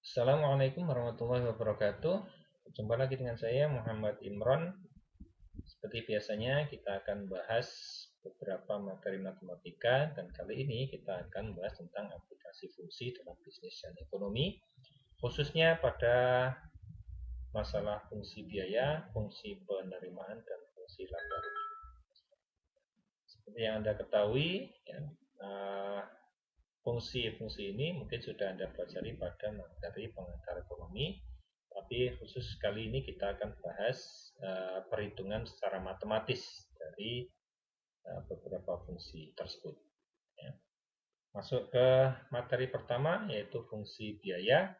Assalamualaikum warahmatullahi wabarakatuh. Jumpa lagi dengan saya Muhammad Imron. Seperti biasanya kita akan bahas beberapa materi matematika dan kali ini kita akan bahas tentang aplikasi fungsi dalam bisnis dan ekonomi, khususnya pada masalah fungsi biaya, fungsi penerimaan dan fungsi laba rugi. Seperti yang Anda ketahui, ya, fungsi-fungsi ini mungkin sudah Anda pelajari pada materi pengantar ekonomi, tapi khusus kali ini kita akan bahas perhitungan secara matematis dari beberapa fungsi tersebut. Ya. Masuk ke materi pertama, yaitu fungsi biaya.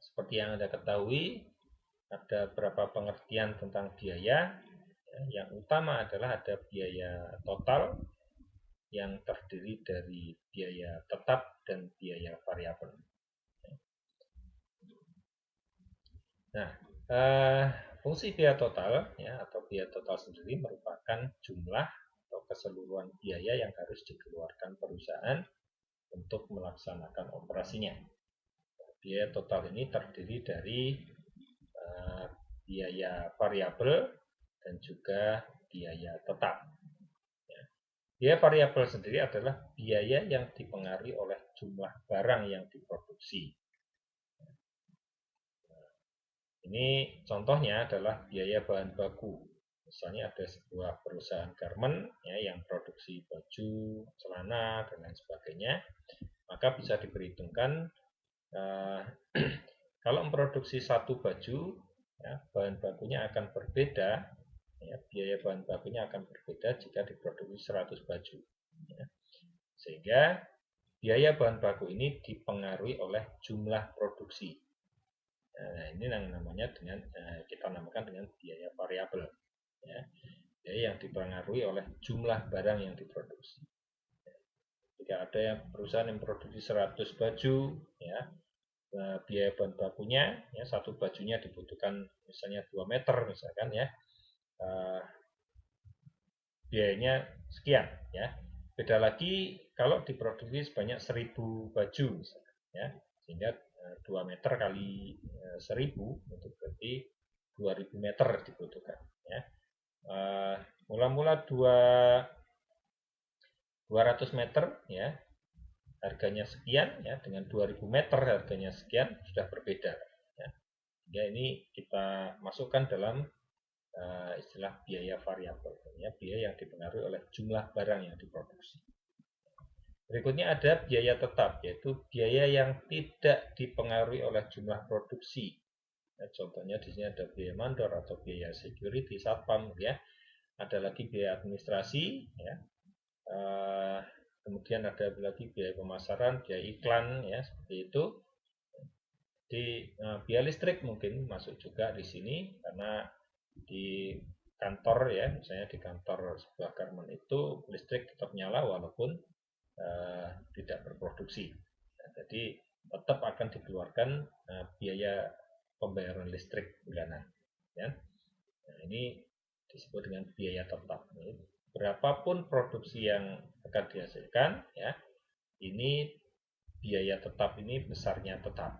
Seperti yang Anda ketahui, ada beberapa pengertian tentang biaya. Yang utama adalah ada biaya total, yang terdiri dari biaya tetap dan biaya variabel. Nah, fungsi biaya total ya, atau biaya total sendiri merupakan jumlah atau keseluruhan biaya yang harus dikeluarkan perusahaan untuk melaksanakan operasinya. Biaya total ini terdiri dari biaya variabel dan juga biaya tetap. Biaya variabel sendiri adalah biaya yang dipengaruhi oleh jumlah barang yang diproduksi. Ini contohnya adalah biaya bahan baku. Misalnya ada sebuah perusahaan garment ya, yang produksi baju, celana, dan lain sebagainya, maka bisa diperhitungkan kalau memproduksi satu baju, ya, bahan bakunya akan berbeda, ya, biaya bahan bakunya akan berbeda jika diproduksi 100 baju. Ya. Sehingga biaya bahan baku ini dipengaruhi oleh jumlah produksi. Nah, ini yang namanya kita namakan dengan biaya variabel. Ya, biaya yang dipengaruhi oleh jumlah barang yang diproduksi. Jika ada yang perusahaan yang produksi 100 baju, ya, biaya bahan bakunya, ya, satu bajunya dibutuhkan misalnya 2 meter, misalkan ya, biayanya sekian, ya. Beda lagi kalau diproduksi sebanyak 1000 baju, misalkan, ya, sehingga 2 meter kali 1000 itu berarti 2000 meter dibutuhkan, ya. Mula-mula 200 meter, ya, harganya sekian, ya, dengan 2000 meter harganya sekian, sudah berbeda, ya. Sehingga ini kita masukkan dalam istilah biaya variabel, ya, biaya yang dipengaruhi oleh jumlah barang yang diproduksi. Berikutnya ada biaya tetap, yaitu biaya yang tidak dipengaruhi oleh jumlah produksi. Nah, contohnya di sini ada biaya mandor atau biaya security, satpam, ya. Ada lagi biaya administrasi, ya. Kemudian ada lagi biaya pemasaran, biaya iklan, ya, seperti itu. Di biaya listrik mungkin masuk juga di sini karena di kantor, ya, misalnya di kantor sebuah garment itu listrik tetap nyala walaupun tidak berproduksi. Nah, jadi tetap akan dikeluarkan biaya pembayaran listrik bulanan. Ya. Nah, ini disebut dengan biaya tetap. Berapapun produksi yang akan dihasilkan, ya, ini biaya tetap ini besarnya tetap.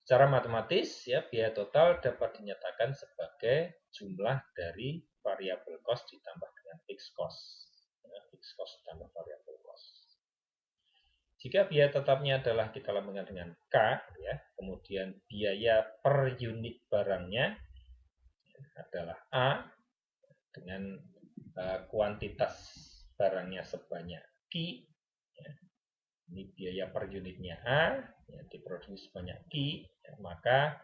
Secara matematis, ya, biaya total dapat dinyatakan sebagai jumlah dari variabel cost ditambah dengan fixed cost. Ya, fixed cost ditambah variabel cost. Jika biaya tetapnya adalah kita lambangkan dengan K, ya, kemudian biaya per unit barangnya adalah A dengan kuantitas barangnya sebanyak Q, ya. Ini biaya per unitnya A, ya, diproduksi sebanyak Q, ya, maka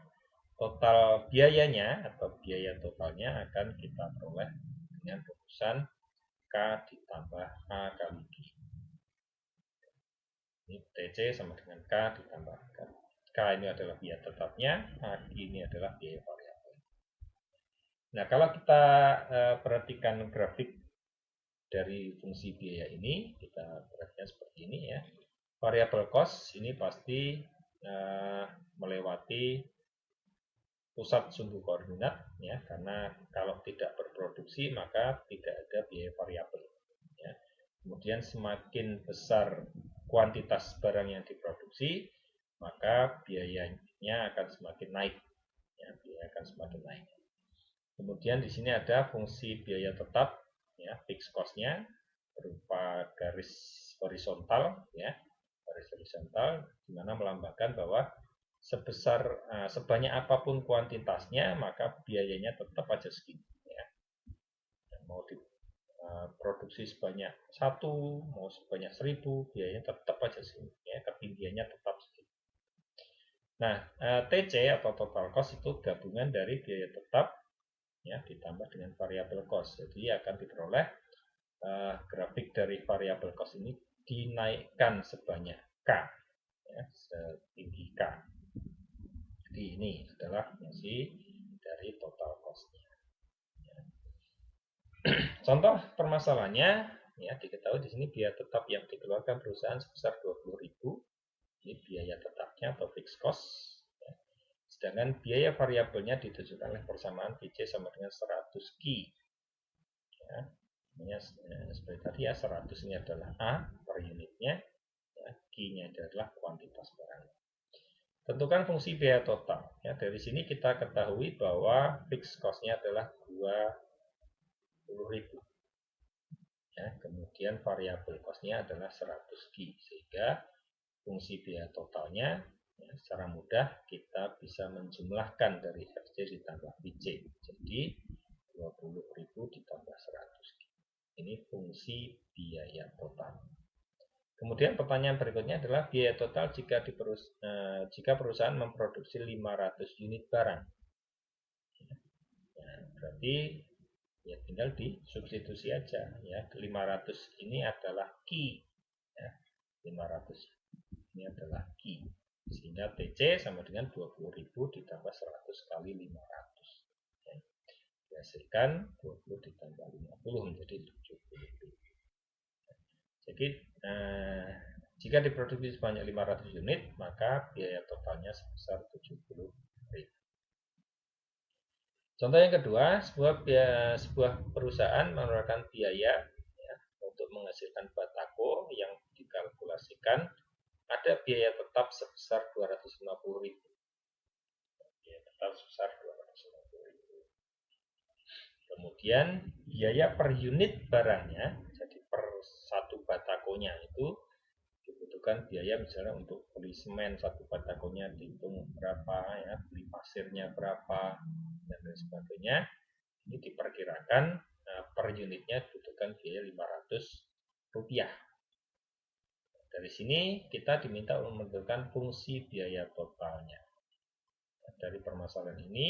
total biayanya atau biaya totalnya akan kita peroleh dengan rumusan K ditambah A kali Q. Ini TC sama dengan K ditambah K. K ini adalah biaya tetapnya, A ini adalah biaya variabel. Nah, kalau kita perhatikan grafik dari fungsi biaya ini, kita perhatikan seperti ini, ya. Variabel cost ini pasti melewati pusat sumbu koordinat, ya, karena kalau tidak berproduksi maka tidak ada biaya variabel, ya. Kemudian semakin besar kuantitas barang yang diproduksi, maka biayanya akan semakin naik. Ya, biaya akan semakin naik. Kemudian di sini ada fungsi biaya tetap, ya, fixed cost-nya berupa garis horizontal, ya, garis horizontal, di mana melambangkan bahwa sebanyak apapun kuantitasnya, maka biayanya tetap aja segini. Ya. Mau diproduksi sebanyak 1, mau sebanyak 1000, biayanya tetap aja segini. Ya, ketinggiannya tetap segini. Nah, TC atau total cost itu gabungan dari biaya tetap, ya, ditambah dengan variable cost. Jadi akan diperoleh grafik dari variable cost ini dinaikkan sebanyak K, ya, setinggi K. Jadi ini adalah fungsi dari total cost-nya. Ya. Contoh permasalahannya, ya, diketahui di sini biaya tetap yang dikeluarkan perusahaan sebesar 20.000. Ini biaya tetapnya atau fixed cost. Ya. Sedangkan biaya variabelnya ditujukan oleh persamaan VC sama dengan 100 Q. Ya. Seperti tadi ya, 100 ini adalah A per unitnya, ya, Q-nya adalah kuantitas barang. Tentukan fungsi biaya total. Ya, dari sini kita ketahui bahwa fixed cost-nya adalah 20.000. Ya, kemudian variabel cost-nya adalah 100 Q, sehingga fungsi biaya totalnya, ya, secara mudah kita bisa menjumlahkan dari FC ditambah VC. Jadi 20.000 ditambah 100. Ini fungsi biaya total. Kemudian pertanyaan berikutnya adalah biaya total jika perusahaan memproduksi 500 unit barang. Ya, berarti ya tinggal disubstitusi aja, ya. 500 ini adalah Q, ya. 500 ini adalah Q, sehingga TC sama dengan 20.000 ditambah 100 kali 500, ya. Dihasilkan 20 ditambah 50 menjadi 70.000. Jadi jika diproduksi sebanyak 500 unit, maka biaya totalnya sebesar 70.000. Contoh yang kedua, sebuah perusahaan mengeluarkan biaya, ya, untuk menghasilkan batako yang dikalkulasikan ada biaya tetap sebesar 250.000. Biaya tetap sebesar 250.000. Kemudian biaya per unit barangnya, jadi per satu batakonya itu dibutuhkan biaya misalnya untuk beli semen satu batakonya dihitung berapa, ya, beli pasirnya berapa, dan lain sebagainya. Ini diperkirakan per unitnya dibutuhkan biaya 500 rupiah. Dari sini kita diminta untuk menentukan fungsi biaya totalnya. Dari permasalahan ini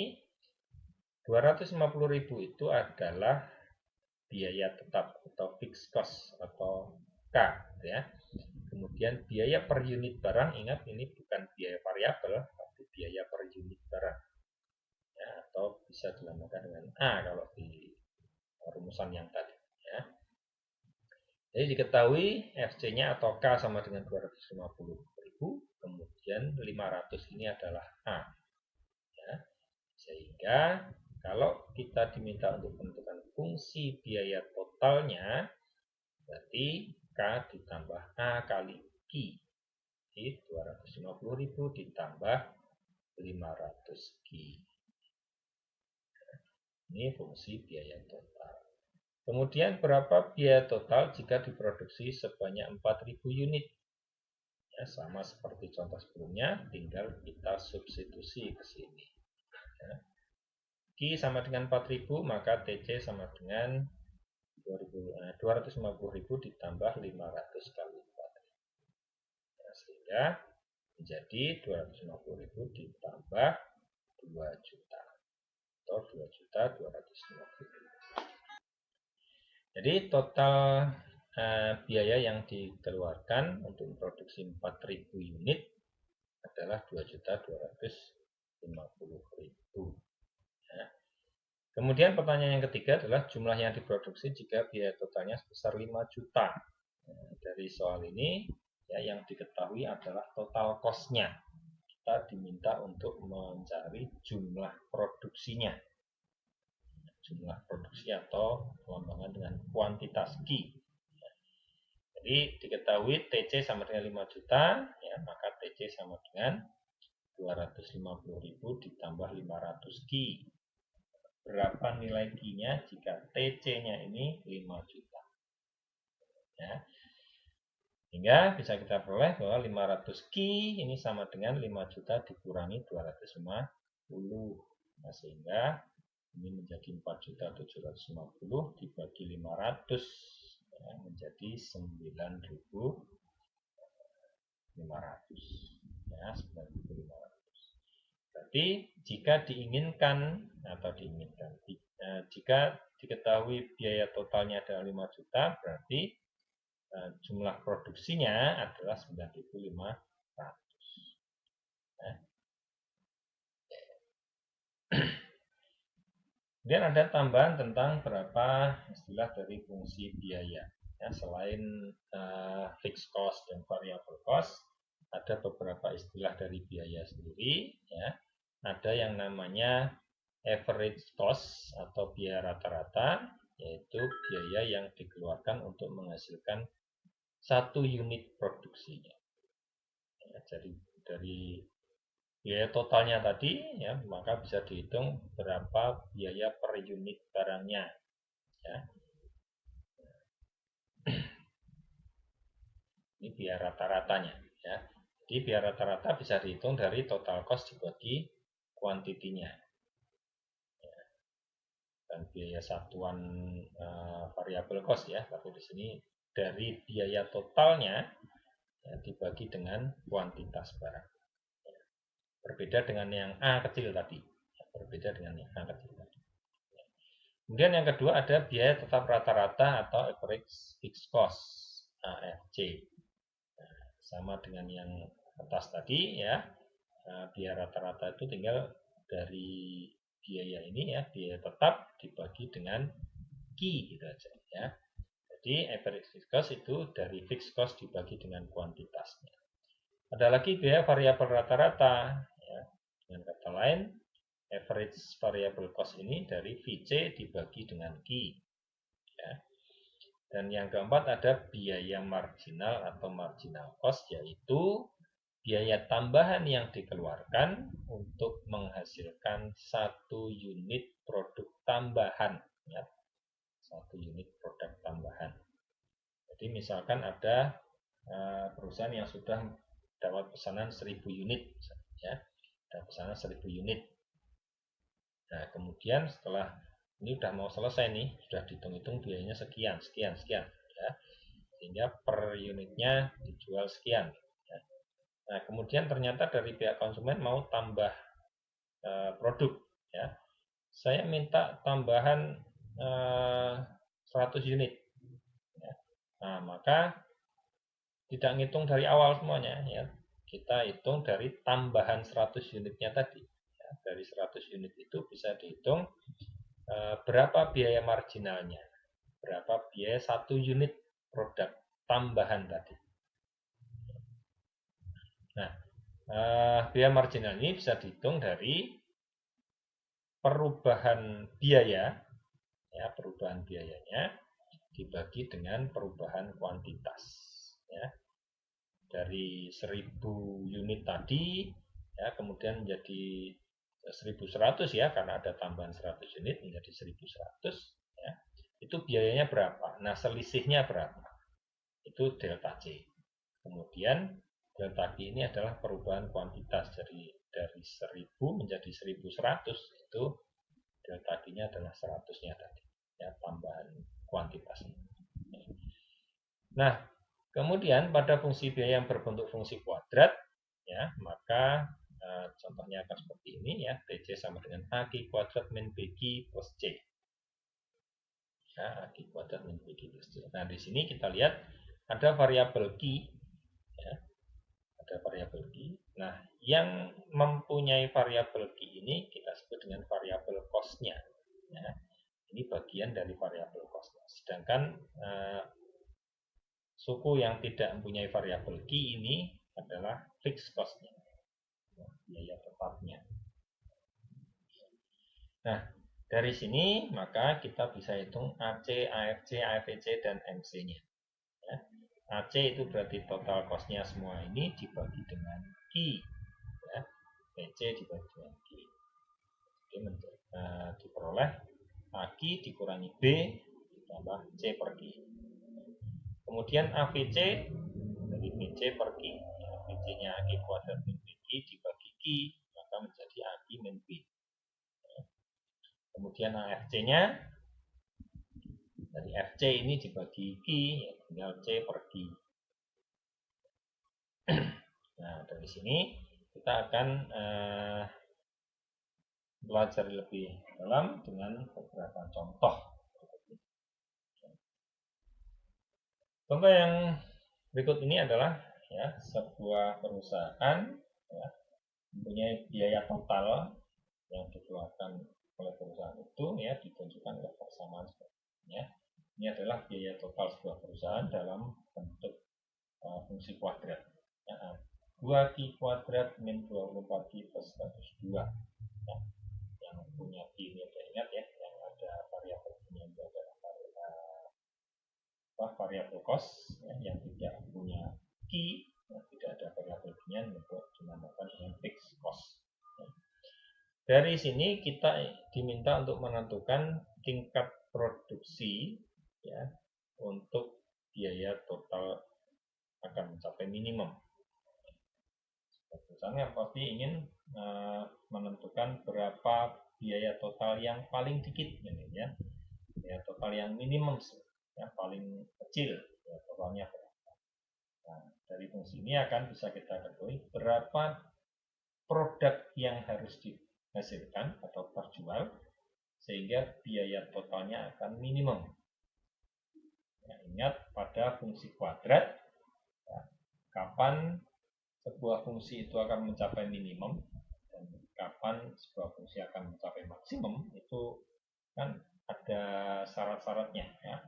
250.000 itu adalah biaya tetap atau fixed cost atau K, ya. Kemudian biaya per unit barang, ingat ini bukan biaya variabel tapi biaya per unit barang, ya, atau bisa dinamakan dengan A kalau di rumusan yang tadi, ya. Jadi diketahui FC-nya atau K sama dengan 250.000, kemudian 500 ini adalah A. Ya. Sehingga kalau kita diminta untuk menentukan fungsi biaya totalnya, berarti K ditambah A kali Q. Jadi 250.000 ditambah 500 Q. Ini fungsi biaya total. Kemudian berapa biaya total jika diproduksi sebanyak 4.000 unit? Ya, sama seperti contoh sebelumnya, tinggal kita substitusi ke sini. Ya. Q sama dengan 4.000, maka TC sama dengan 250.000 ditambah 500 kali 4.000. Ya, sehingga menjadi 250.000 ditambah 2 juta atau 2.250.000. Jadi total biaya yang dikeluarkan untuk memproduksi 4.000 unit adalah 2.250.000. Ya. Kemudian pertanyaan yang ketiga adalah jumlah yang diproduksi jika biaya totalnya sebesar 5 juta. Dari soal ini, ya, yang diketahui adalah total cost-nya. Kita diminta untuk mencari jumlah produksinya. Jumlah produksi atau pelambangan dengan kuantitas Q. Jadi Jadi diketahui TC sama dengan 5 juta, ya, maka TC sama dengan 250.000 ditambah 500 Ki. Berapa nilai Ki-nya jika TC-nya ini 5 juta? Ya. Sehingga bisa kita peroleh bahwa 500 Ki ini sama dengan 5 juta dikurangi 250. Nah, sehingga ini menjadi 4.750 dibagi 500, ya, menjadi 9.500, ya, 9.500. Berarti jika diinginkan jika diketahui biaya totalnya adalah 5 juta, berarti jumlah produksinya adalah 9.500. Ya. Kemudian ada tambahan tentang berapa istilah dari fungsi biaya. Ya, selain fixed cost dan variable cost, ada beberapa istilah dari biaya sendiri. Ya. Ada yang namanya average cost atau biaya rata-rata, yaitu biaya yang dikeluarkan untuk menghasilkan satu unit produksinya. Ya, jadi dari biaya totalnya tadi, ya, maka bisa dihitung berapa biaya per unit barangnya. Ya. Ini biaya rata-ratanya. Ya. Jadi biaya rata-rata bisa dihitung dari total cost dibagi kuantitinya. Ya. Dan biaya satuan variable cost, ya, tapi di sini dari biaya totalnya, ya, dibagi dengan kuantitas barang. Berbeda dengan yang A kecil tadi. Berbeda dengan yang A kecil tadi. Kemudian yang kedua ada biaya tetap rata-rata atau average fixed cost, AFC. Nah, sama dengan yang atas tadi, ya. Biaya rata-rata itu tinggal dari biaya ini, ya, biaya tetap dibagi dengan Ki, gitu aja, ya. Jadi average fixed cost itu dari fixed cost dibagi dengan kuantitasnya. Ada lagi biaya variabel rata-rata, ya. Dengan kata lain, average variable cost ini dari VC dibagi dengan Ki. Ya. Dan yang keempat ada biaya marginal atau marginal cost, yaitu biaya tambahan yang dikeluarkan untuk menghasilkan satu unit produk tambahan. Ya. Satu unit produk tambahan. Jadi misalkan ada perusahaan yang sudah dapat pesanan 1000 unit, ya, ada pesanan 1000 unit. Nah, kemudian setelah ini sudah mau selesai nih, sudah dihitung-hitung biayanya sekian, ya, sehingga per unitnya dijual sekian. Ya. Nah, kemudian ternyata dari pihak konsumen mau tambah produk, ya. Saya minta tambahan 100 unit. Ya. Nah, maka tidak ngitung dari awal semuanya, ya. Kita hitung dari tambahan 100 unitnya tadi. Ya, dari 100 unit itu bisa dihitung berapa biaya marginalnya, berapa biaya satu unit produk tambahan tadi. Nah, biaya marginal ini bisa dihitung dari perubahan biaya, ya, perubahan biayanya dibagi dengan perubahan kuantitas, ya. Dari 1000 unit tadi, ya, kemudian menjadi 1100, ya, karena ada tambahan 100 unit menjadi 1100, ya. Itu biayanya berapa? Nah, selisihnya berapa? Itu delta C. Kemudian delta Q ini adalah perubahan kuantitas dari 1000 menjadi 1100, itu delta Q-nya adalah 100-nya tadi, ya, tambahan kuantitasnya. Nah, kemudian pada fungsi biaya yang berbentuk fungsi kuadrat, ya, maka contohnya akan seperti ini, ya, TC sama dengan AQ kuadrat min BQ plus C. Ya, AQ kuadrat min BQ plus C. Nah, di sini kita lihat ada variabel Q, ya, ada variabel Q. Nah, yang mempunyai variabel Q ini kita sebut dengan variabel cost-nya. Ya. Ini bagian dari variabel cost-nya. Sedangkan suku yang tidak mempunyai variabel Q ini adalah fixed cost-nya, biaya tetapnya. Nah, dari sini maka kita bisa hitung AC, AFC, AFC, dan MC-nya. Ya. AC itu berarti total cost-nya semua ini dibagi dengan Q, ya. PC dibagi dengan Q. Jadi diperoleh AK dikurangi B ditambah C per Q. Kemudian AVC dari BC per Q. BC-nya AK kuadrat min BQ dibagi Q, maka menjadi AK min B. Kemudian AFC-nya dari FC ini dibagi Q, ya tinggal C per Q. Nah, dari sini kita akan belajar lebih dalam dengan beberapa contoh. Contoh yang berikut ini adalah ya sebuah perusahaan ya, mempunyai biaya total yang dikeluarkan oleh perusahaan itu ya ditunjukkan oleh persamaan sepertinya. Ini adalah biaya total sebuah perusahaan dalam bentuk fungsi kuadrat. Ya, 2Q kuadrat min 24Q plus 102. Ya, yang punya Q ini ingat ya, yang ada variabel yang ada variabel cost ya, yang tidak punya Q, ya, tidak ada variabel nya dinamakan dengan fixed cost. Ya. Dari sini kita diminta untuk menentukan tingkat produksi ya untuk biaya total akan mencapai minimum. Misalnya pasti ingin menentukan berapa biaya total yang paling dikit ya. Biaya total yang minimum yang paling kecil ya, totalnya berapa. Nah, dari fungsi ini akan bisa kita ketahui berapa produk yang harus dihasilkan atau terjual sehingga biaya totalnya akan minimum. Ya, ingat pada fungsi kuadrat ya, kapan sebuah fungsi itu akan mencapai minimum dan kapan sebuah fungsi akan mencapai maksimum itu kan ada syarat-syaratnya ya.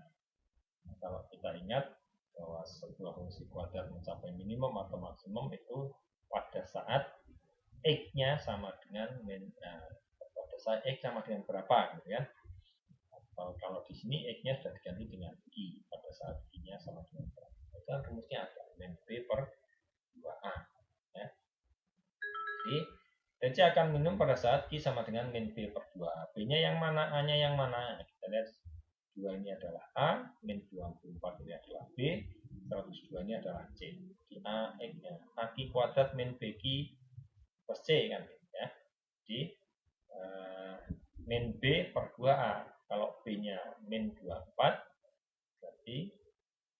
Nah, kalau kita ingat bahwa sebuah fungsi kuadrat mencapai minimum atau maksimum itu pada saat x-nya sama dengan pada saat x sama dengan berapa gitu ya. Atau kalau di sini x-nya sudah diganti dengan i pada saat i-nya sama dengan berapa. Itu kan rumusnya ada min b per 2a ya. Jadi DC akan minum pada saat Q sama dengan min B per 2A. B-nya yang mana, A-nya yang mana? Kita lihat 2 ini adalah A, min 24 ini adalah B, 102 ini adalah C. Di A, X-nya. A Q kuadrat min BQ plus C kan ya. Jadi min B per 2A. Kalau B-nya min 24, berarti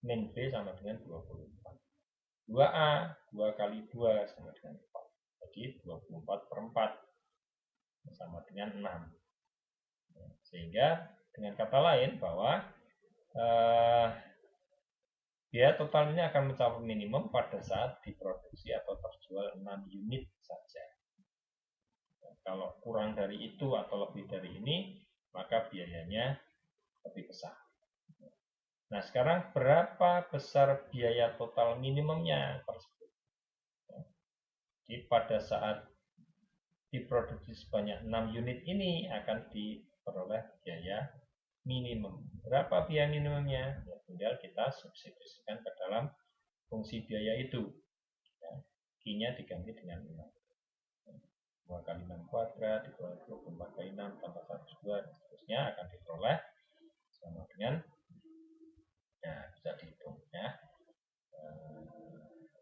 min B sama dengan 24. 2A, 2 kali 2 sama dengan 4. Jadi 24 per 4 sama dengan 6. Sehingga dengan kata lain bahwa biaya total ini akan mencapai minimum pada saat diproduksi atau terjual 6 unit saja. Kalau kurang dari itu atau lebih dari ini, maka biayanya lebih besar. Nah, sekarang berapa besar biaya total minimumnya tersebut? Jadi pada saat diproduksi sebanyak 6 unit ini akan diperoleh biaya minimum. Berapa biaya minimumnya? Ya, tinggal kita substitusikan ke dalam fungsi biaya itu. Ya, Q-nya diganti dengan 6. 2 kali 6 kuadrat dikurangi 24 kali 6 tambah 102 dan seterusnya akan diperoleh sama dengan bisa dihitung ya.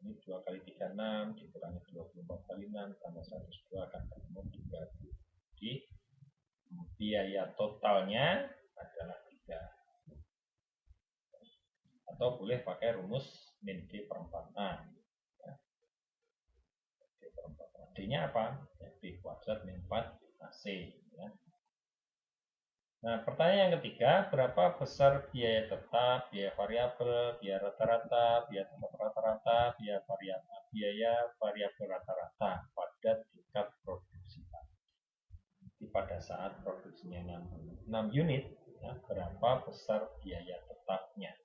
Ini 2 kali 36 dikurangi 24 kali 6 tambah 102 akan ketemu 30. Jadi biaya totalnya adalah 3. Atau boleh pakai rumus min D per 4A. Ya. D per 4A. D-nya apa? Ya, B kuadrat min 4 AC. Ya. Nah, pertanyaan yang ketiga, berapa besar biaya tetap, biaya variabel, biaya rata-rata, biaya tetap rata-rata, biaya variabel rata-rata pada tingkat produksi. Jadi pada saat produksinya 6 unit, ya, berapa besar biaya tetapnya?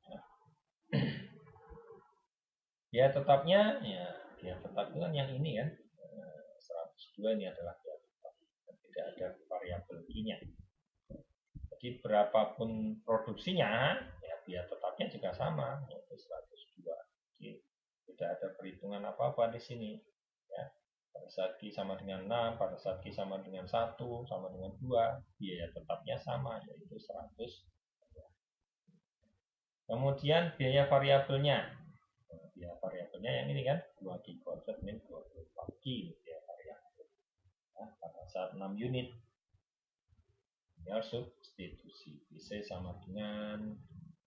Ya. Biaya tetapnya, ya biaya tetap itu kan yang ini kan, 102 ini adalah biaya tetap, tidak ada variabel Q-nya. Jadi berapapun produksinya, ya, biaya tetapnya juga sama, yaitu 102. Jadi tidak ada perhitungan apa-apa di sini. Ya. Pada saat Q sama dengan 6, pada saat Q sama dengan 1, sama dengan 2, biaya tetapnya sama, yaitu 100. Kemudian biaya variabelnya. Biaya variabelnya yang ini kan, 2Q kuadrat min 24Q biaya variabel. Nah, pada saat 6 unit, tinggal substitusi. Bisa sama dengan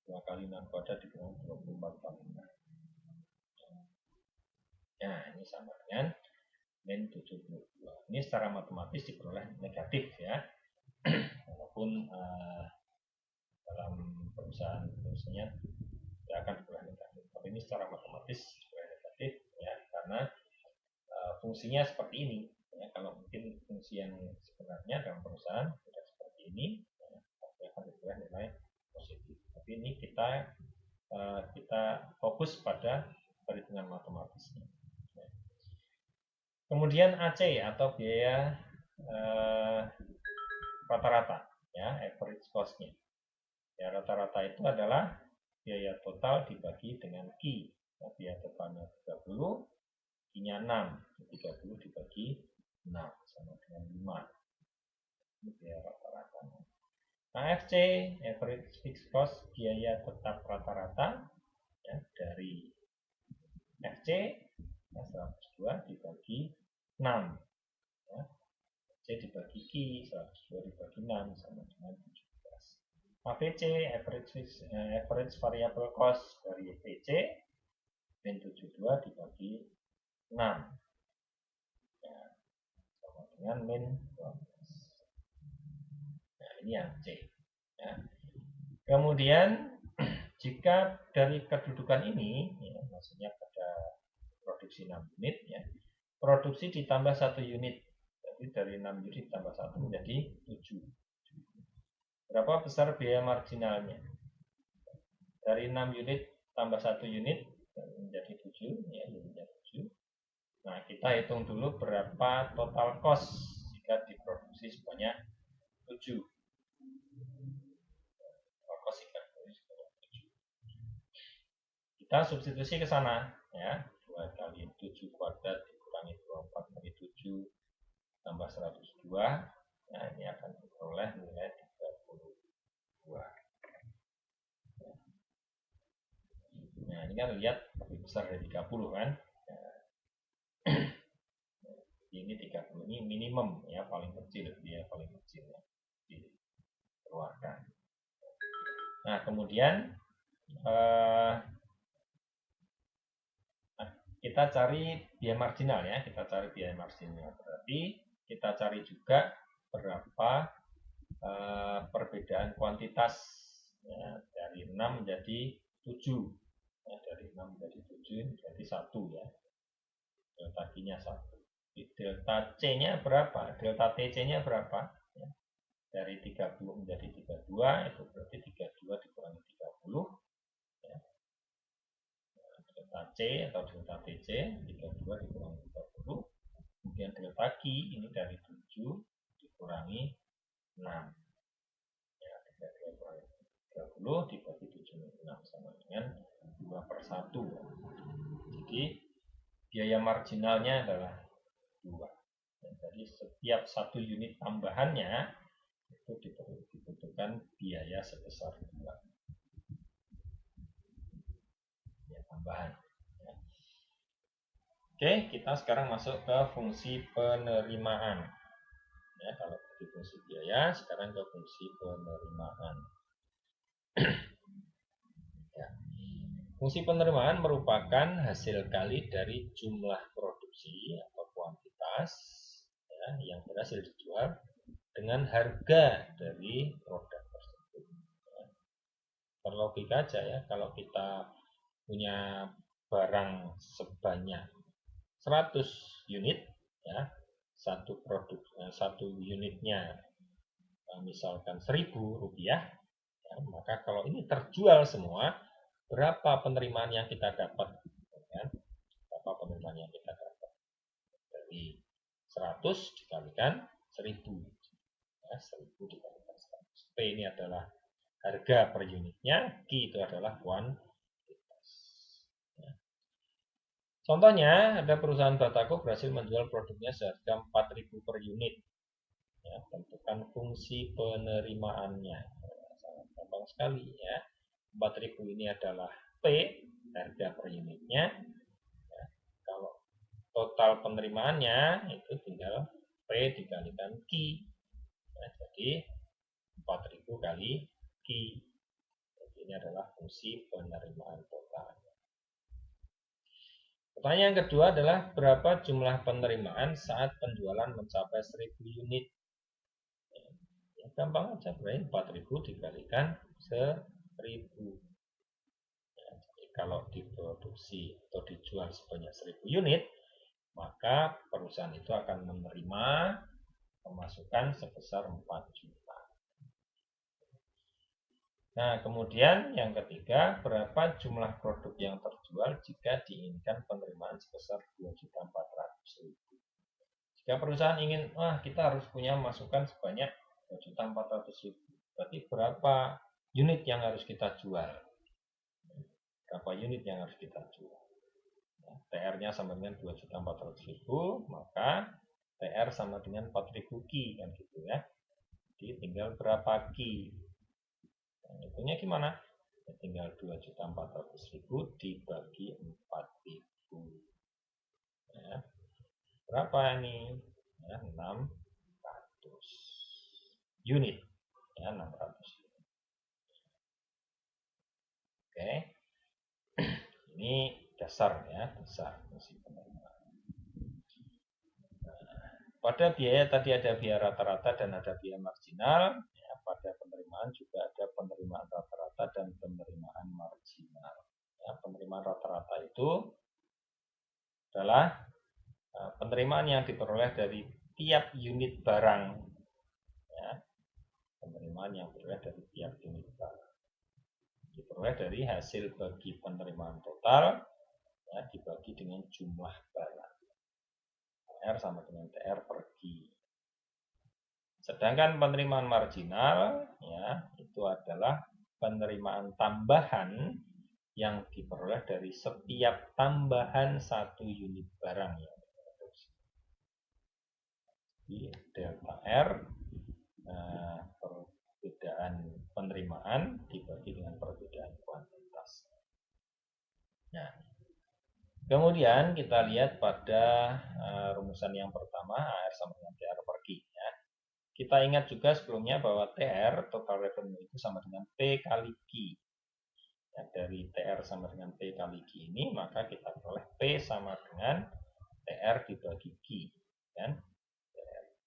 2 kali 6 kuadrat dikurangi 24 kali 6. Nah, ini sama dengan min 72. Ini secara matematis diperoleh negatif ya. Walaupun dalam perusahaan tidak akan diperoleh negatif. Tapi ini secara matematis diperoleh negatif ya, karena fungsinya seperti ini. Ya, kalau mungkin fungsi yang sebenarnya dalam perusahaan tidak seperti ini, ya, akan diperoleh nilai positif. Tapi ini kita fokus pada perhitungan matematisnya. Kemudian AC atau biaya rata-rata, ya, average cost-nya. Ya, rata-rata itu adalah biaya total dibagi dengan Q. Ya, biaya totalnya 30, Q-nya 6. 30 dibagi 6 sama dengan 5. Ini biaya rata-rata. AFC, average fixed cost, biaya tetap rata-rata, ya, dari FC 102 dibagi 6, ya. C dibagi Q 102 dibagi 6 sama dengan 17. AVC average variable cost dari PC min 72 dibagi 6, ya, sama dengan min 12. Nah, ini yang C, ya. Kemudian jika dari kedudukan ini, ya, maksudnya pada produksi 6 unit, ya, produksi ditambah 1 unit, jadi dari 6 unit ditambah 1 menjadi 7. Berapa besar biaya marginalnya? Dari 6 unit tambah 1 unit menjadi 7, ya, unitnya 7. Nah, kita hitung dulu berapa total cost jika diproduksi sebanyak 7. Kita substitusi ke sana, ya. 2 kali 7 kuadrat dikurangi 24 kali 7 tambah 102. Nah, ini akan diperoleh nilai 32. Nah, ini kan lihat lebih besar dari 30 kan. Nah, ini 30 ini minimum, ya, paling kecil, dia paling kecil, ya, dikeluarkan. Nah, kemudian kita cari biaya marginal, ya, kita cari biaya marginal. Berarti kita cari juga berapa perbedaan kuantitas, ya, dari 6 menjadi 7, ya, dari 6 menjadi 7 berarti 1, ya, delta Q-nya 1. Delta C-nya berapa? Delta TC-nya berapa? Ya, dari 30 menjadi 32 itu berarti 32 dikurangi 30, ya. Delta C atau delta TC 32 dikurangi 30. Kemudian delta Q ini dari 7 dikurangi 6, ya, 32 kurangi 30 dibagi 76 sama dengan 2/1. Jadi biaya marginalnya adalah 2. Dan jadi setiap 1 unit tambahannya itu dibutuhkan biaya sebesar 2. Biaya tambahan. Ya. Oke, kita sekarang masuk ke fungsi penerimaan. Ya, kalau di fungsi biaya, sekarang ke fungsi penerimaan. Ya. Fungsi penerimaan merupakan hasil kali dari jumlah produksi atau kuantitas, ya, yang berhasil dijual dengan harga dari produk tersebut. Ya. Berlogika aja, ya, kalau kita punya barang sebanyak 100 unit, ya, satu unitnya misalkan Rp1.000, ya, maka kalau ini terjual semua, berapa penerimaan yang kita dapat, ya? Berapa penerimaan yang kita dapat dari 100 dikalikan 1000, ya, 1000 dikalikan 100. P ini adalah harga per unitnya, Q itu adalah kuantitas. Ya. Contohnya, ada perusahaan Batako berhasil menjual produknya seharga 4.000 per unit. Ya, tentukan fungsi penerimaannya. Sangat gampang sekali ya. 4.000 ini adalah P, harga per unitnya. Ya, kalau total penerimaannya itu tinggal P dikalikan Q. Nah, jadi 4.000 kali Q. Jadi ini adalah fungsi penerimaan total. Pertanyaan yang kedua adalah berapa jumlah penerimaan saat penjualan mencapai 1.000 unit? Ya, gampang aja, berarti 4.000 dikalikan 1.000. Ya, jadi kalau diproduksi atau dijual sebanyak 1.000 unit, maka perusahaan itu akan menerima pemasukan sebesar 4 juta. Nah, kemudian yang ketiga, berapa jumlah produk yang terjual jika diinginkan penerimaan sebesar 2.400.000? Jika perusahaan ingin, kita harus punya masukan sebanyak 2.400.000. Berarti berapa unit yang harus kita jual? Berapa unit yang harus kita jual? TR-nya sama dengan 2.400.000, maka TR sama dengan 4.000 Q, kan gitu ya. Jadi tinggal berapa Q? Hitungnya gimana? Ya, tinggal 2.400.000 dibagi 4.000. Ya. Berapa ini? Ya, 600 unit. Ya, 600 unit. Oke. Ini dasar ya, dasar fungsi penerimaan. Pada biaya tadi ada biaya rata-rata dan ada biaya marginal. Ya, pada penerimaan juga ada penerimaan rata-rata dan penerimaan marginal. Ya, penerimaan rata-rata itu adalah penerimaan yang diperoleh dari tiap unit barang. Ya, penerimaan yang diperoleh dari tiap unit barang. Diperoleh dari hasil bagi penerimaan total, ya, dibagi dengan jumlah barang. TR sama dengan TR per Q. Sedangkan penerimaan marginal, ya, itu adalah penerimaan tambahan yang diperoleh dari setiap tambahan satu unit barang yang diproduksi. Jadi delta R, perbedaan penerimaan dibagi dengan perbedaan kuantitas. Nah, kemudian kita lihat pada rumusan yang pertama, AR sama dengan TR per Q. Ya. Kita ingat juga sebelumnya bahwa TR, total revenue, itu sama dengan P kali Q. Ya, dari TR sama dengan P kali Q ini, maka kita peroleh P sama dengan TR dibagi Q. Kan?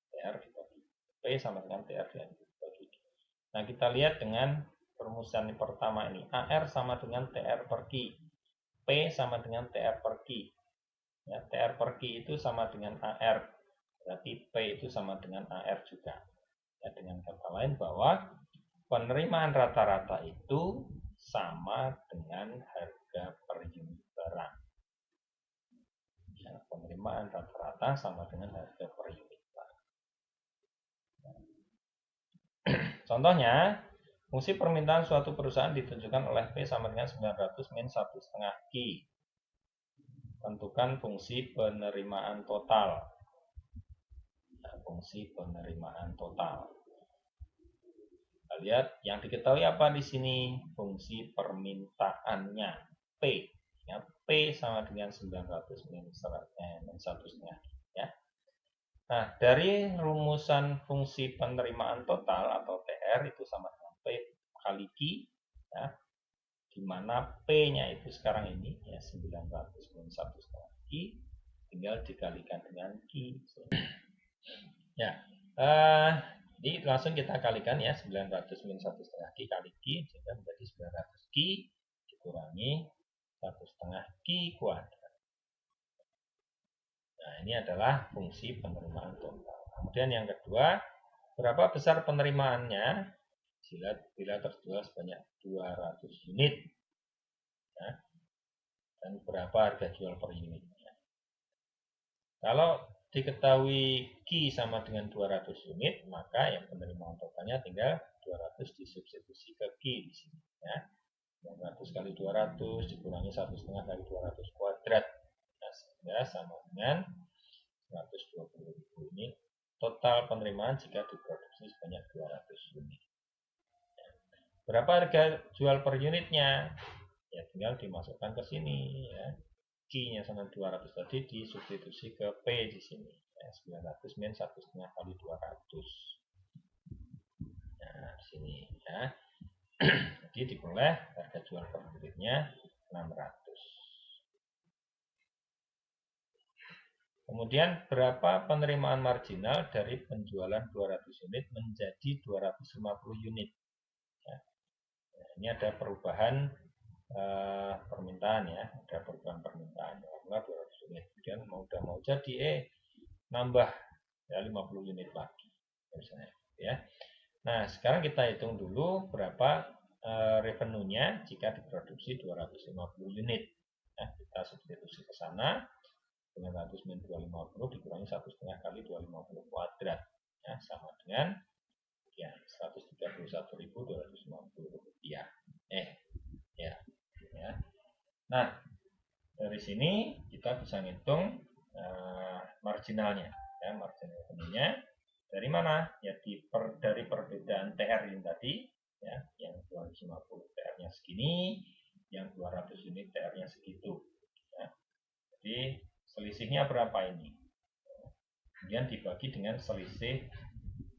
TR dibagi P sama dengan TR dibagi Q. Nah, kita lihat dengan perumusan pertama ini. AR sama dengan TR per Q. P sama dengan TR per Q. Ya, TR per Q itu sama dengan AR. Berarti P itu sama dengan AR juga. Ya, dengan kata lain bahwa penerimaan rata-rata itu sama dengan harga per unit barang. Ya, penerimaan rata-rata sama dengan harga per unit barang. Contohnya, fungsi permintaan suatu perusahaan ditunjukkan oleh P sama dengan 900 min 1,5 Q. Tentukan fungsi penerimaan total. Nah, fungsi penerimaan total. Kita lihat yang diketahui apa di sini? Fungsi permintaannya P. Ya, P sama dengan 900 min 1,5. Ya. Nah, dari rumusan fungsi penerimaan total atau TR itu sama dengan P kali Q. Ya, di mana P-nya itu sekarang ini ya 900 min 1,5 Q, tinggal dikalikan dengan Q. Ya, jadi langsung kita kalikan ya 900 min 1,5 Q kali Q, sehingga menjadi 900 Q dikurangi 1,5 Q kuadrat. Nah, ini adalah fungsi penerimaan total. Kemudian yang kedua, berapa besar penerimaannya bila terjual sebanyak 200 unit. Nah, dan berapa harga jual per unitnya. Kalau diketahui Q sama dengan 200 unit, maka yang penerimaan totalnya tinggal 200 disubstitusi ke Q di sini ya. 900 kali 200 dikurangi 1,5 kali 200 kuadrat. Nah, sehingga sama dengan 120.000. Ini total penerimaan jika diproduksi sebanyak 200 unit. Berapa harga jual per unitnya? Ya tinggal dimasukkan ke sini ya. Q-nya sama 200 tadi disubstitusi ke P di sini. Ya, 900 min 1,5 kali 200. Nah, di sini ya. Jadi diperoleh harga jual per unitnya 600. Kemudian berapa penerimaan marginal dari penjualan 200 unit menjadi 250 unit? Ya. Nah, ini ada perubahan permintaan ya, ada perubahan permintaan. Karena 200 unit, kemudian mau jadi nambah ya 50 unit lagi misalnya ya. Nah, sekarang kita hitung dulu berapa revenue-nya jika diproduksi 250 unit. Nah, kita substitusi ke sana. 900 min 250 dikurangi 1,5 kali 250 kuadrat. Ya, sama dengan ya 131.250 rupiah. Ya. Nah, dari sini kita bisa ngitung marginalnya. Ya, marginal revenue-nya dari mana? Ya dari perbedaan TR ini tadi, ya, yang 250 TR-nya segini, yang 200 unit TR-nya segitu. Ya. Jadi selisihnya berapa ini? Kemudian dibagi dengan selisih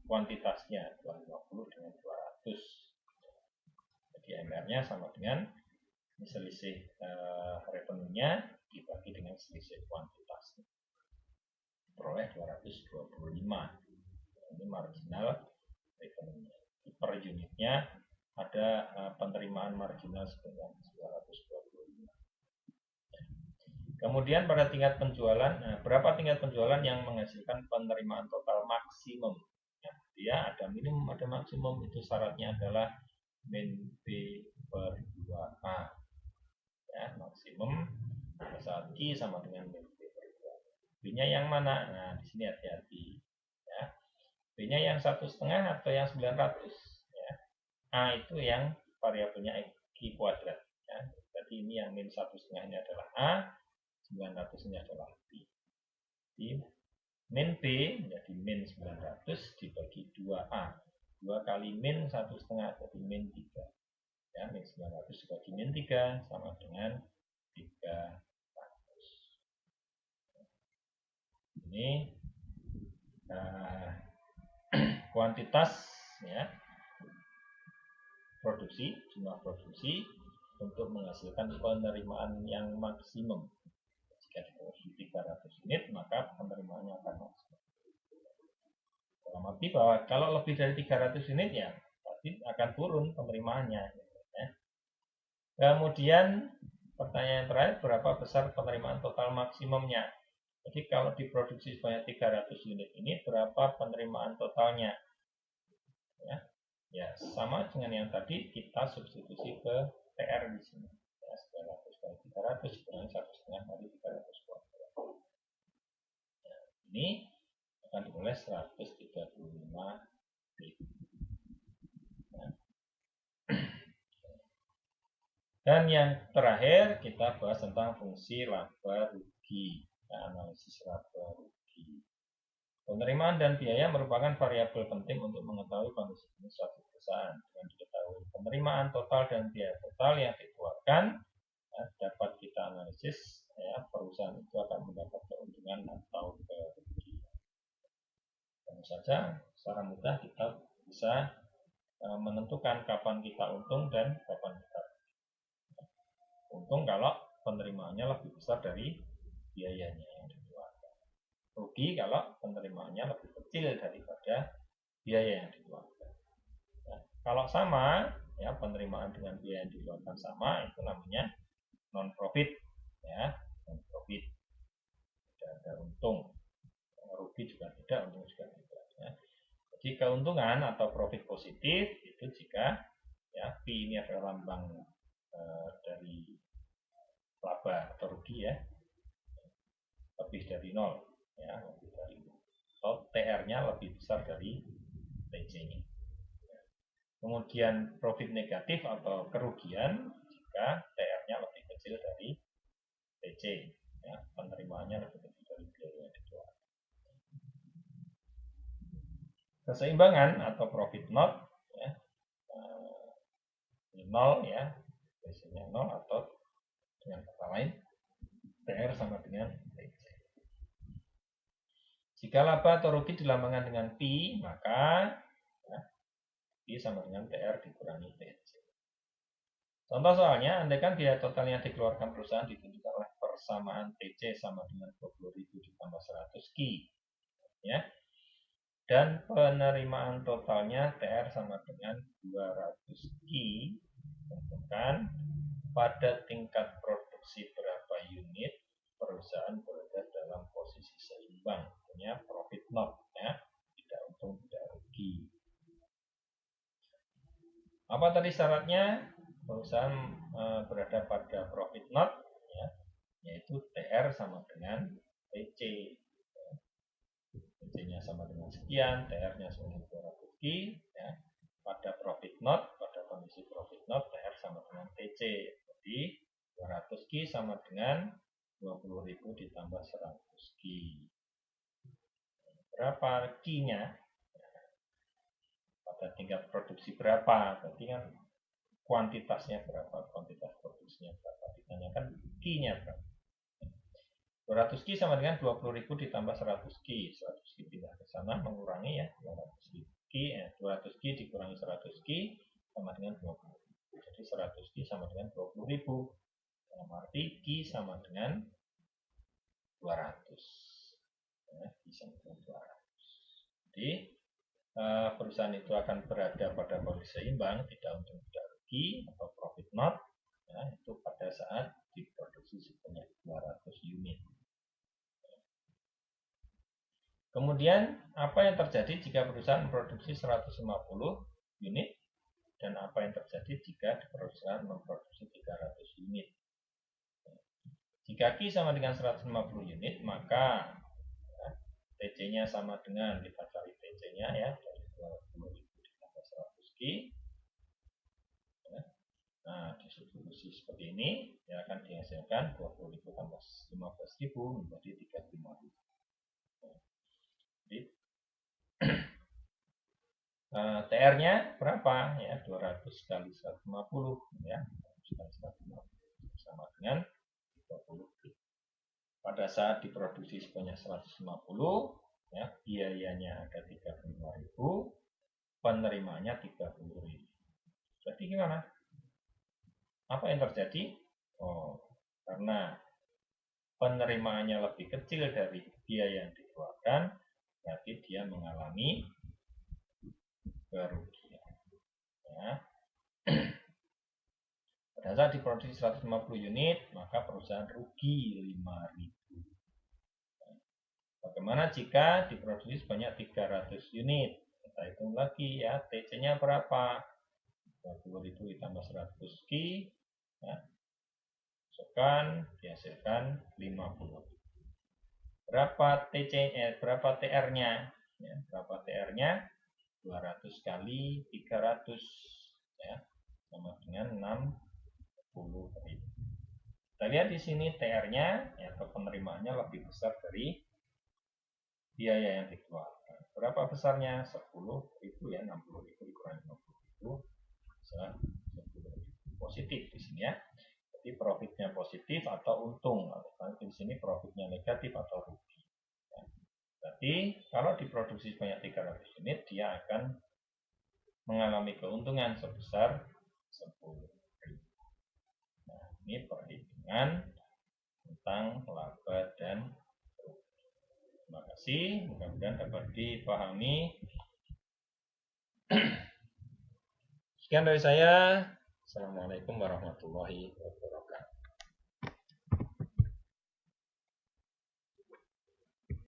kuantitasnya 250 dengan 200. Jadi MR-nya sama dengan selisih revenue-nya dibagi dengan selisih kuantitasnya. Peroleh 225. Ini marginal revenue-nya. Per unitnya ada penerimaan marginal sebanyak 225. Kemudian pada tingkat penjualan, berapa tingkat penjualan yang menghasilkan penerimaan total maksimum? Ya, dia ada minimum, ada maksimum. Itu syaratnya adalah min P per 2A. Ya, maksimum pada saat Q sama dengan min P per 2. B-nya yang mana? Nah, di sini hati-hati. Ya. B-nya yang 1,5 atau yang 900? Ya. A itu yang variabelnya Q kuadrat. Ya. Jadi ini yang min 1,5 ini adalah A, 900 ini adalah B. Jadi min B menjadi min 900 dibagi 2A. 2 kali min 1,5 jadi min 3. Ya, min 900 dibagi min 3 sama dengan 300. Ini kuantitas ya, produksi, jumlah produksi untuk menghasilkan penerimaan yang maksimum. Jika diproduksi 300 unit, maka penerimaannya akan maksimum. Dalam arti bahwa kalau lebih dari 300 unit ya pasti akan turun penerimaannya. Ya. Kemudian pertanyaan terakhir, berapa besar penerimaan total maksimumnya? Jadi kalau diproduksi sebanyak 300 unit ini, berapa penerimaan totalnya? Ya, sama dengan yang tadi, kita substitusi ke TR di sini. Ya, 900 kali 300 dikurangi 1,5 kali 300 kuadrat. Ya, ini akan diperoleh 135 B. Ya. Dan yang terakhir, kita bahas tentang fungsi laba rugi. Analisis laba rugi. Penerimaan dan biaya merupakan variabel penting untuk mengetahui kondisi suatu perusahaan. Dengan diketahui penerimaan total dan biaya total yang dikeluarkan, dapat kita analisis ya, perusahaan itu akan mendapat keuntungan atau kerugian. Tentu saja secara mudah kita bisa menentukan kapan kita untung dan kapan kita rugi. Untung kalau penerimaannya lebih besar dari biayanya yang dikeluarkan. Rugi kalau penerimaannya lebih kecil daripada biaya yang dikeluarkan. Nah, kalau sama, ya penerimaan dengan biaya yang dikeluarkan sama, itu namanya non profit, ya non profit. Tidak ada untung, rugi juga tidak, untung juga tidak. Ya. Jadi keuntungan atau profit positif itu jika ya P ini adalah lambang dari laba atau rugi ya, lebih dari 0. Ya, lebih dari atau TR-nya lebih besar dari TC-nya. Kemudian profit negatif atau kerugian jika TR-nya lebih kecil dari TC, ya, penerimaannya lebih kecil dari biaya yang dikeluarkan. Keseimbangan atau profit not, ya, nol, ya, biasanya nol, atau dengan kata lain TR sama dengan TC. Jika laba atau rugi dilambangkan dengan P, maka ya, P sama dengan TR dikurangi TC. Contoh soalnya, andaikan biaya total yang dikeluarkan perusahaan ditunjukkan oleh persamaan TC sama dengan 20.000 ditambah 100 Ki, ya, dan penerimaan totalnya TR sama dengan 200 Ki, tentukan pada tingkat produksi berapa unit perusahaan berada dalam posisi seimbang, artinya profit not, ya, tidak untung tidak rugi. Apa tadi syaratnya? Perusahaan berada pada profit not, ya, yaitu TR sama dengan TC. TC-nya sama dengan sekian, TR-nya sama dengan 200 Ki, ya. Pada profit not, pada kondisi profit not, TR sama dengan TC. Jadi 200 Ki sama dengan 20.000 ditambah 100 Ki. Berapa Ki-nya? Pada tingkat produksi berapa? Berarti kan kuantitasnya berapa, kuantitas produksinya berapa, ditanyakan Ki-nya berapa. 200 Ki sama dengan 20.000 ditambah 100 Ki. 100 Ki pindah ke sana, mengurangi, ya, 200 Ki, 200 Ki dikurangi 100 Ki sama dengan 20. Jadi 100 Ki sama dengan 20.000. Dalam arti Ki sama dengan 200. Ya, Ki sama dengan 200. Jadi perusahaan itu akan berada pada posisi seimbang, tidak untung tidak rugi atau profit not, ya, itu pada saat diproduksi sebanyak 200 unit. Kemudian apa yang terjadi jika perusahaan memproduksi 150 unit dan apa yang terjadi jika perusahaan memproduksi 300 unit. Jika Ki sama dengan 150 unit, maka ya, TC-nya sama dengan, kita cari TC-nya, ya, dari 20.000 ditambah 100 Ki. Ya. Nah, distribusi seperti ini, yang akan dihasilkan 20.000 tambah 15.000 menjadi 35.000. Jadi TR-nya berapa? Ya, 200 kali 150, ya, 200 kali 150 sama dengan 30. Pada saat diproduksi sebanyak 150, ya, biayanya ada 35.000, penerimaannya 30.000. Jadi gimana? Apa yang terjadi? Oh, karena penerimaannya lebih kecil dari biaya yang dikeluarkan, berarti dia mengalami kerugian. Ya. Pada saat diproduksi 150 unit, maka perusahaan rugi 5.000. Bagaimana jika diproduksi sebanyak 300 unit? Kita hitung lagi, ya, TC-nya berapa? 20.000 ditambah 100 Ki, ya, masukkan, dihasilkan 50. Berapa TC-nya? Berapa TR-nya? Ya, berapa TR-nya? 200 kali 300, ya, sama dengan 60.000. Kita lihat di sini TR-nya, ya, atau penerimaannya lebih besar dari biaya yang dikeluarkan. Berapa besarnya? 10.000, ya, 60.000 dikurangi 50.000, bisa 10.000. Positif di sini, ya. Jadi profitnya positif atau untung. Nanti di sini profitnya negatif atau rugi. Ya. Jadi kalau diproduksi sebanyak 300 unit, dia akan mengalami keuntungan sebesar 10.000. Nah, ini perhitungan tentang laba dan rugi. Terima kasih, mudah-mudahan dapat dipahami. Sekian dari saya. Assalamualaikum warahmatullahi wabarakatuh.